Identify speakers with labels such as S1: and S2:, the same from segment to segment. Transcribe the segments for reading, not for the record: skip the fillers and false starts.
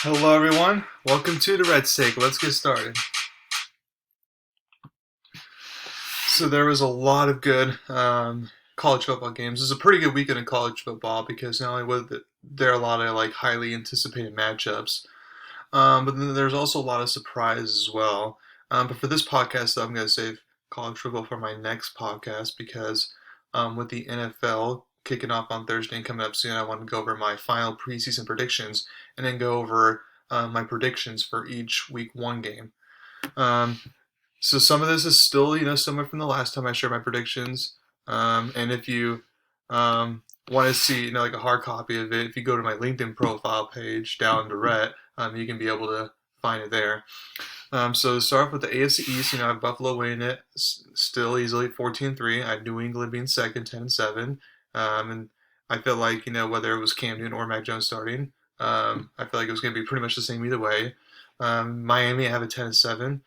S1: Hello, everyone. Welcome to Durrett's Take. Let's get started. So there was a lot of good college football games. It was a pretty good weekend in college football because not only there are a lot of like highly anticipated matchups, but then there's also a lot of surprises as well. But for this podcast, though, I'm going to save college football for my next podcast because with the NFL kicking off on Thursday and coming up soon, I want to go over my final preseason predictions and then go over my predictions for each week one game. Um, so some of this is still, similar from the last time I shared my predictions. And if you want to see, like a hard copy of it, if you go to my LinkedIn profile page down Durrett, you can be able to find it there. So to start off with the AFC East, I have Buffalo winning it still easily, 14-3. I have New England being second, 10-7. And I feel like, whether it was Cam Newton or Mac Jones starting, I feel like it was going to be pretty much the same either way. Miami, I have a 10-7.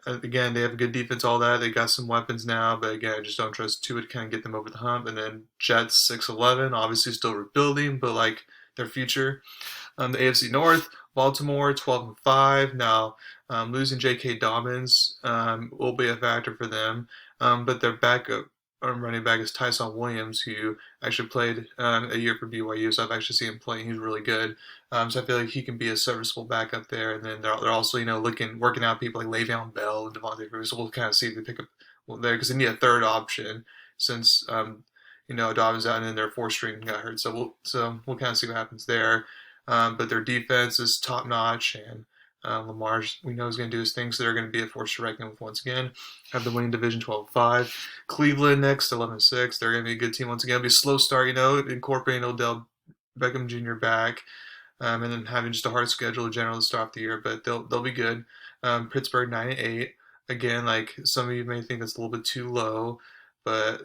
S1: Again, they have a good defense, all that. They got some weapons now, but again, I just don't trust Tua to kind of get them over the hump. And then Jets 6-11, obviously still rebuilding, but like their future. The AFC North, Baltimore 12-5. Now, losing J.K. Dobbins will be a factor for them, but their backup running back is Tyson Williams, who actually played a year for BYU, so I've actually seen him play. He's really good. So I feel like he can be a serviceable backup there. And then they're also, working out people like Le'Veon Bell and Devontae Freeman. So we'll kind of see if they pick up there because they need a third option since Dobbins out and then their fourth string got hurt. So we'll kind of see what happens there. But their defense is top notch, and Lamar's, we know, is going to do his thing, so they're going to be a force to reckon with once again. Have the winning division 12-5. Cleveland next, 11-6. They're going to be a good team once again. It'll be a slow start, incorporating Odell Beckham Jr. back, and then having just a hard schedule in general to start off the year, but they'll be good. Pittsburgh 9-8. Again, like some of you may think that's a little bit too low, but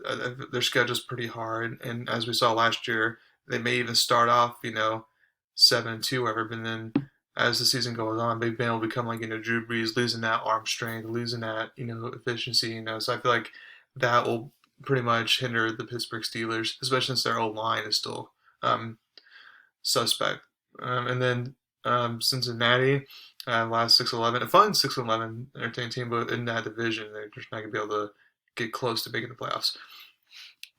S1: their schedule's pretty hard, and as we saw last year, they may even start off, 7-2, whatever, but then as the season goes on, Big Ben will become like, Drew Brees, losing that arm strength, losing that, efficiency, so I feel like that will pretty much hinder the Pittsburgh Steelers, especially since their O-line is still suspect. And then Cincinnati, last 6-11, a fun 6-11 entertaining team, but in that division, they're just not going to be able to get close to making the playoffs.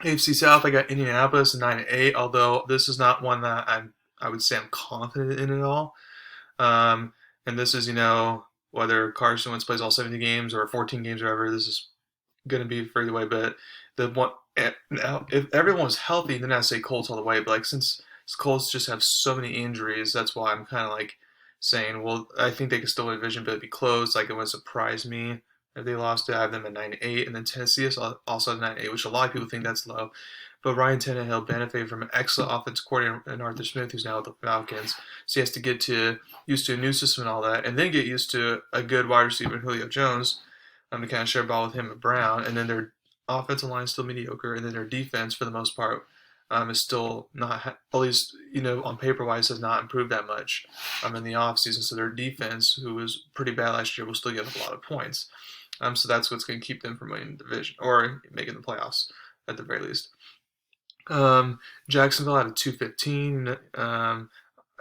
S1: AFC South, I got Indianapolis 9-8, although this is not one that I would say I'm confident in at all. And this is, whether Carson Wentz plays all 70 games or 14 games or whatever, this is going to be for either way. But the one now, if everyone was healthy, then I'd say Colts all the way. But like since Colts just have so many injuries, that's why I'm kind of like saying, well, I think they could still win division, but it'd be close. Like it would surprise me if they lost it. I have them at 9-8, and then Tennessee is also at 9-8, which a lot of people think that's low. But Ryan Tannehill benefited from an excellent offensive coordinator in Arthur Smith, who's now with the Falcons. So he has to get used to a new system and all that, and then get used to a good wide receiver in Julio Jones to kind of share a ball with him and Brown. And then their offensive line is still mediocre, and then their defense, for the most part, is still not, at least, on paper-wise, has not improved that much in the offseason. So their defense, who was pretty bad last year, will still give up a lot of points. So that's what's going to keep them from winning the division or making the playoffs at the very least. Jacksonville had a 2-15,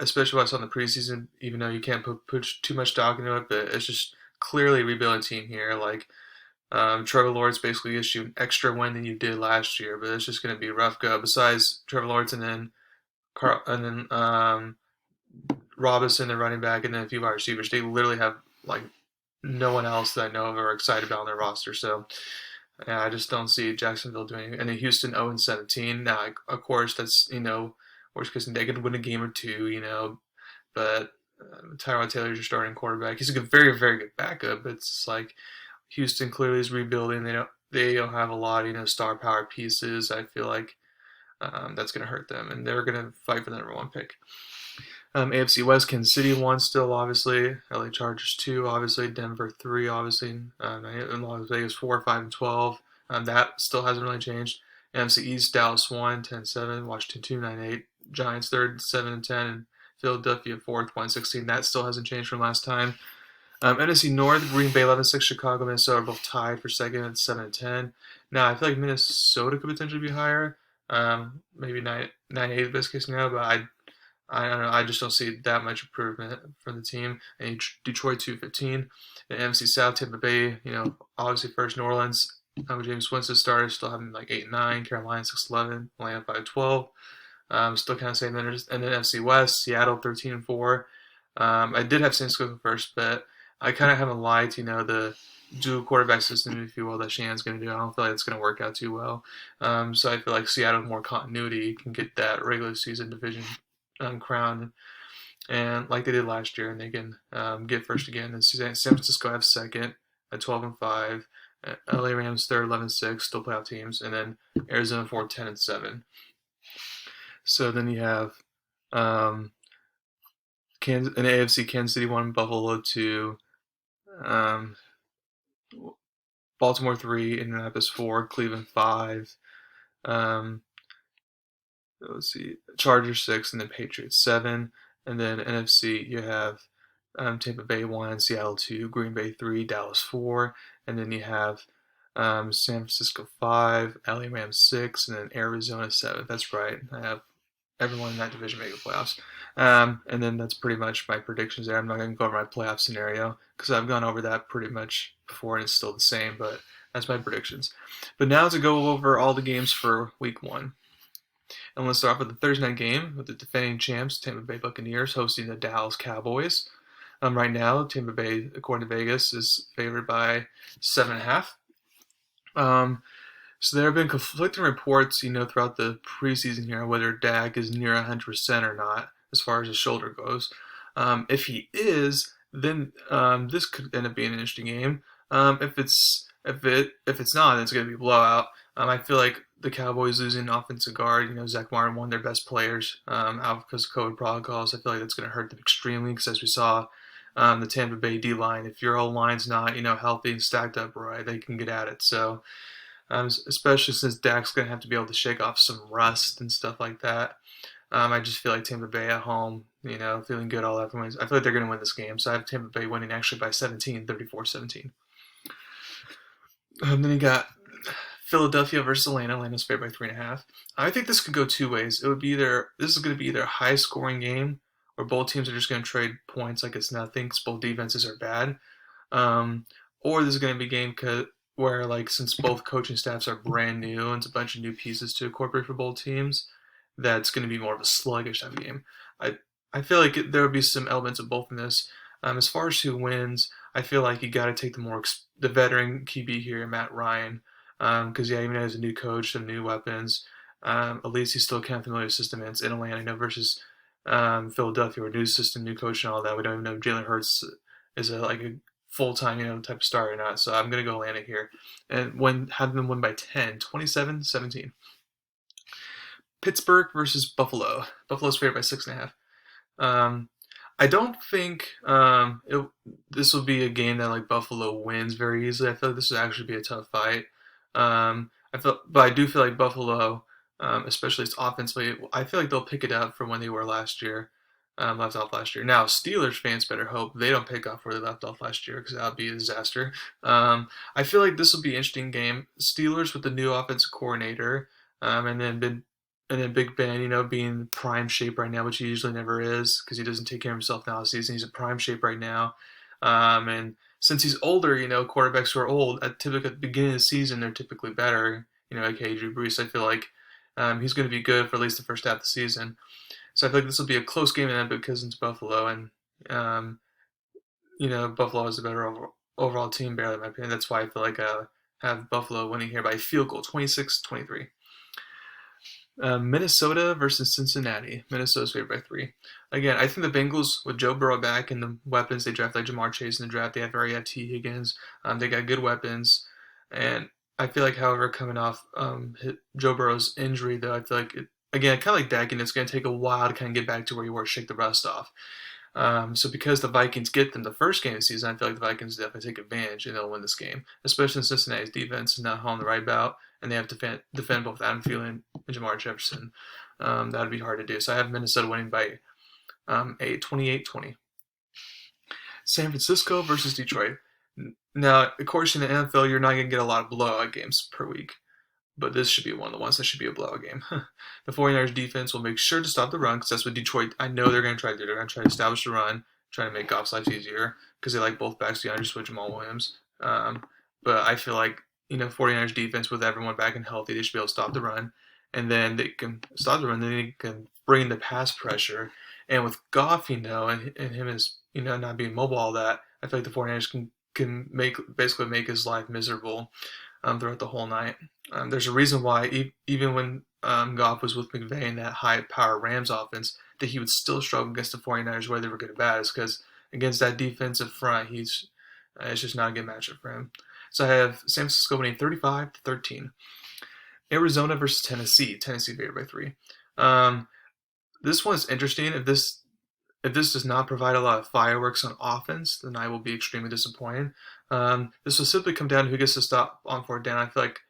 S1: especially what I saw in the preseason, even though you can't put too much stock into it, but it's just clearly a rebuilding team here. Like, Trevor Lawrence basically gives you an extra win than you did last year, but it's just going to be a rough go. Besides Trevor Lawrence and then Robinson, the running back, and then a few wide receivers, they literally have like no one else that I know of or excited about on their roster. So yeah, I just don't see Jacksonville doing it. And then Houston 0-17. Now, of course, that's, worst case, they could win a game or two, but Tyrod Taylor's your starting quarterback. He's a very, very good backup, but it's like Houston clearly is rebuilding. They don't have a lot of, star power pieces. I feel like that's going to hurt them, and they're going to fight for the number one pick. AFC West, Kansas City 1 still, obviously. LA Chargers 2, obviously. Denver 3, obviously. And Las Vegas 4, 5, and 12. That still hasn't really changed. NFC East, Dallas 1, 10-7. Washington 2, 9-8. Giants 3rd, 7-10. And Philadelphia 4th, 1-16. That still hasn't changed from last time. NFC North, Green Bay 11-6. Chicago, Minnesota are both tied for second at 7-10. Now, I feel like Minnesota could potentially be higher. Maybe 9-8 best case scenario, but I don't know. I just don't see that much improvement for the team. And Detroit 215, and NFC South, Tampa Bay. Obviously first New Orleans. James Winston started, still having like 8-9. Carolina 6-11. Atlanta 5-12. Still kind of same. And then NFC West, Seattle 13-4. I did have San Francisco first, but I kind of haven't liked, the dual quarterback system, if you will, that Shanahan's going to do. I don't feel like it's going to work out too well. So I feel like Seattle with more continuity can get that regular season division crown, and like they did last year, and they can get first again. And San Francisco have second at 12-5. LA Rams third, 11-6, still playoff teams, and then Arizona fourth, 10-7. So then you have Kansas, in AFC, Kansas City 1, Buffalo 2, um, Baltimore 3, Indianapolis 4, Cleveland 5. Um, let's see, Chargers 6, and then Patriots 7. And then NFC, you have Tampa Bay 1, Seattle 2, Green Bay 3, Dallas 4. And then you have San Francisco 5, LA Rams 6, and then Arizona 7. That's right. I have everyone in that division make the playoffs. And then that's pretty much my predictions there. I'm not going to go over my playoff scenario because I've gone over that pretty much before and it's still the same, but that's my predictions. But now to go over all the games for week 1. And let's start off with the Thursday night game with the defending champs, Tampa Bay Buccaneers, hosting the Dallas Cowboys. Right now, Tampa Bay, according to Vegas, is favored by 7.5. So there have been conflicting reports, throughout the preseason here, whether Dak is near 100% or not, as far as his shoulder goes. If he is, then this could end up being an interesting game. If it's not, then it's going to be a blowout. I feel like the Cowboys losing offensive guard, Zach Martin, one of their best players, out because of COVID protocols. I feel like that's going to hurt them extremely because as we saw, the Tampa Bay D-line, if your whole line's not, healthy and stacked up right, they can get at it. So, especially since Dak's going to have to be able to shake off some rust and stuff like that. I just feel like Tampa Bay at home, feeling good all afterwards. I feel like they're going to win this game. So I have Tampa Bay winning actually by 17, 34-17. Then you got Philadelphia versus Atlanta. Atlanta's favored by 3.5. I think this could go two ways. This is going to be either a high scoring game or both teams are just going to trade points like it's nothing because both defenses are bad. Or this is going to be a game where, like, since both coaching staffs are brand new and it's a bunch of new pieces to incorporate for both teams, that's going to be more of a sluggish type of game. I feel like there will be some elements of both in this. As far as who wins, I feel like you got to take the veteran QB here, Matt Ryan, because even though he's a new coach, some new weapons, at least he's still kind of familiar with system. And it's in Atlanta, versus Philadelphia, or new system, new coach, and all that. We don't even know if Jalen Hurts is a full-time, type of star or not. So I'm going to go Atlanta here and have them win by 10, 27-17. Pittsburgh versus Buffalo. Buffalo's favored by 6.5. I don't think this will be a game that like Buffalo wins very easily. I feel like this will actually be a tough fight. But I do feel like Buffalo, especially its offensively, I feel like they'll pick it up from when they were last year. Left off last year. Now, Steelers fans better hope they don't pick up where they left off last year because that would be a disaster. I feel like this will be an interesting game. Steelers with the new offensive coordinator, and then Big Ben, being prime shape right now, which he usually never is because he doesn't take care of himself now this season. He's in prime shape right now. And since he's older, quarterbacks who are old, at the beginning of the season, they're typically better, like Drew Brees. I feel like he's going to be good for at least the first half of the season. So I feel like this will be a close game in that because it's Buffalo, and Buffalo is a better overall team, barely in my opinion. That's why I feel like I have Buffalo winning here by a field goal, 26-23. Minnesota versus Cincinnati. Minnesota's favored by 3. Again, I think the Bengals, with Joe Burrow back and the weapons they draft, like Jamar Chase in the draft, they have T. Higgins. They got good weapons, and I feel like, however, coming off Joe Burrow's injury, though, I feel like again, kind of like Dak, and it's going to take a while to kind of get back to where you were, shake the rust off. So because the Vikings get them the first game of the season, I feel like the Vikings definitely take advantage and they'll win this game, especially in Cincinnati's defense is not on the right bout, and they have to defend both Adam Thielen and Jamar Jefferson. That would be hard to do. So I have Minnesota winning by a 28-20. San Francisco versus Detroit. Now, of course, in the NFL, you're not going to get a lot of blowout games per week. but this should be one of the ones that should be a blowout game. The 49ers defense will make sure to stop the run because that's what Detroit, I know they're going to try to do. They're going to try to establish the run, try to make Goff's life easier because they like both backs, DeAndre Swift, Jamal Williams. But I feel like, 49ers defense with everyone back and healthy, they should be able to stop the run. And then they can stop the run, then they can bring the pass pressure. And with Goff, and him as, not being mobile, all that, I feel like the 49ers can basically make his life miserable throughout the whole night. There's a reason why even when Goff was with McVay in that high-power Rams offense, that he would still struggle against the 49ers, whether they were good or bad, is because against that defensive front, it's just not a good matchup for him. So I have San Francisco winning 35-13. Arizona versus Tennessee. Tennessee favored by 3. This one's interesting. If this does not provide a lot of fireworks on offense, then I will be extremely disappointed. This will simply come down to who gets to stop on 4th down. I feel like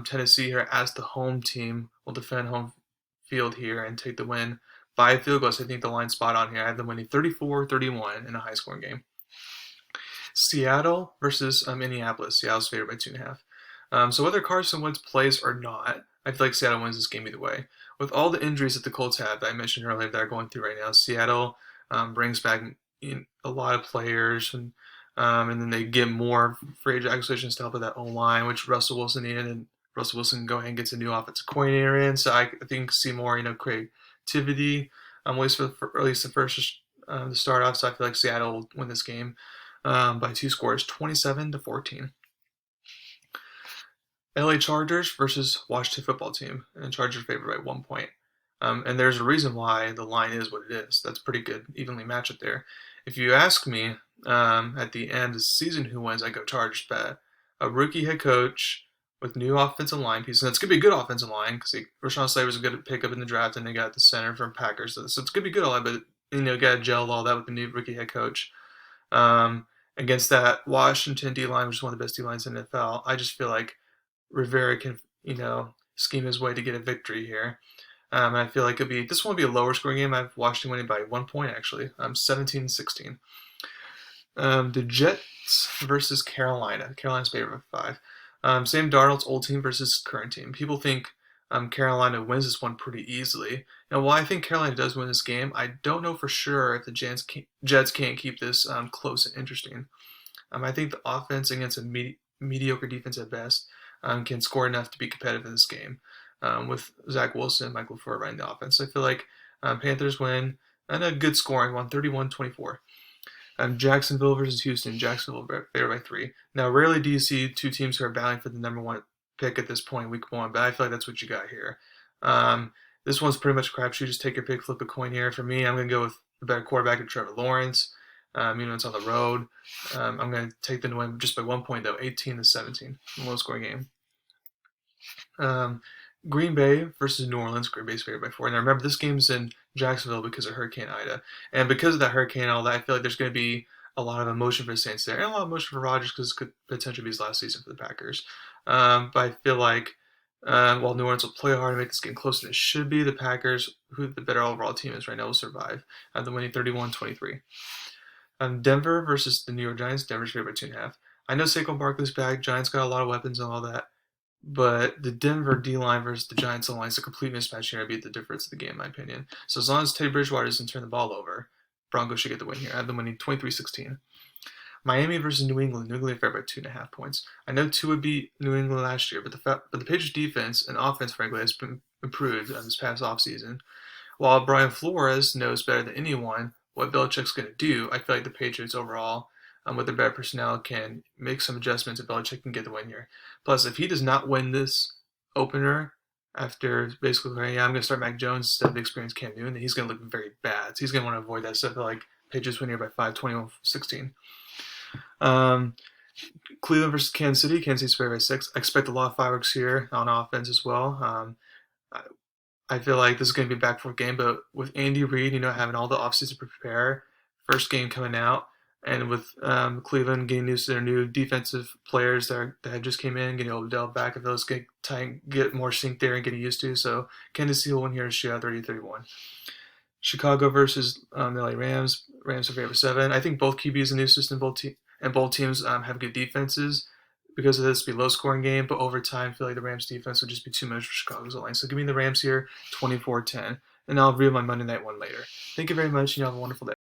S1: Tennessee here as the home team will defend home field here and take the win by field goals. I think the line's spot on here. I have them winning 34-31 in a high-scoring game. Seattle versus Indianapolis. Seattle's favored by 2.5. So whether Carson Wentz plays or not, I feel like Seattle wins this game either way. With all the injuries that the Colts have that I mentioned earlier that are going through right now, Seattle brings back a lot of players, and then they get more free agent acquisitions to help with that O-line, which Russell Wilson needed, and Russell Wilson can go ahead and gets a new offensive coordinator in, so I think see more creativity, at least the first to start off. So I feel like Seattle will win this game by 2 scores, 27-14. LA Chargers versus Washington football team, and Chargers favored by 1 point. And there's a reason why the line is what it is. That's pretty good, evenly matched up there. If you ask me at the end of the season who wins, I go Chargers. But a rookie head coach with new offensive line pieces, and it's going to be a good offensive line because Rashawn Slater was a good pickup in the draft, and they got the center from Packers. So it's going to be good all that, but got to gel all that with the new rookie head coach. Against that Washington D-line, which is one of the best D-lines in the NFL, I just feel like Rivera can, scheme his way to get a victory here. And I feel like this one will be a lower scoring game. I have Washington winning by 1 point, actually. 17-16. The Jets versus Carolina. Carolina's favored by 5. Sam Darnold's old team versus current team. People think Carolina wins this one pretty easily. While I think Carolina does win this game, I don't know for sure if the Jets can't keep this close and interesting. I think the offense against a mediocre defense at best can score enough to be competitive in this game with Zach Wilson and Michael LaFleur running the offense. So I feel like Panthers win and a good scoring one, 31-24. Jacksonville versus Houston. Jacksonville favored by 3. Now, rarely do you see two teams who are battling for the number 1 pick at this point, week 1, but I feel like that's what you got here. This one's pretty much a crapshoot. Just take your pick, flip a coin here. For me, I'm going to go with the better quarterback of Trevor Lawrence. It's on the road. I'm going to take them to win just by 1 point, though, 18-17. Low-scoring game. Green Bay versus New Orleans. Green Bay's favored by 4. Now, remember, this game's in Jacksonville because of Hurricane Ida. And because of that hurricane and all that, I feel like there's going to be a lot of emotion for the Saints there, and a lot of emotion for Rodgers because this could potentially be his last season for the Packers. But I feel like while New Orleans will play hard to make this game closer than it should be, the Packers, who the better overall team is right now, will survive. They're winning 31-23. Denver versus the New York Giants. Denver's favored by 2.5. I know Saquon Barkley's back. Giants got a lot of weapons and all that. But the Denver D-line versus the Giants O-line is a complete mismatch here. It'd be the difference of the game, in my opinion. So as long as Teddy Bridgewater doesn't turn the ball over, Broncos should get the win here. I have them winning 23-16. Miami versus New England. New England favored by 2.5 points. I know 2 would beat New England last year, but the Patriots' defense and offense, frankly, has been improved this past offseason. While Brian Flores knows better than anyone what Belichick's going to do, I feel like the Patriots overall, with their better personnel, can make some adjustments and Belichick can get the win here. Plus, if he does not win this opener after basically saying, I'm going to start Mac Jones instead of the experienced Cam Newton, then he's going to look very bad. So he's going to want to avoid that. So I feel like Patriots win here by 5, 21-16. Cleveland versus Kansas City. Kansas City's favored by 6. I expect a lot of fireworks here on offense as well. I feel like this is going to be a back-and-forth game, but with Andy Reid, having all the offseason to prepare, first game coming out, and with Cleveland getting used to their new defensive players that had just came in, getting Odell back, I feel it's going to get more sync there and getting used to. So Kansas City will win here and shoot out 30-31. Chicago versus the LA Rams. Rams are favored by 7. I think both QBs in the new system, both teams have good defenses. because of this be a low scoring game, but over time, I feel like the Rams defense would just be too much for Chicago's line. So give me the Rams here, 24-10, and I'll review my Monday night one later. Thank you very much, and you have a wonderful day.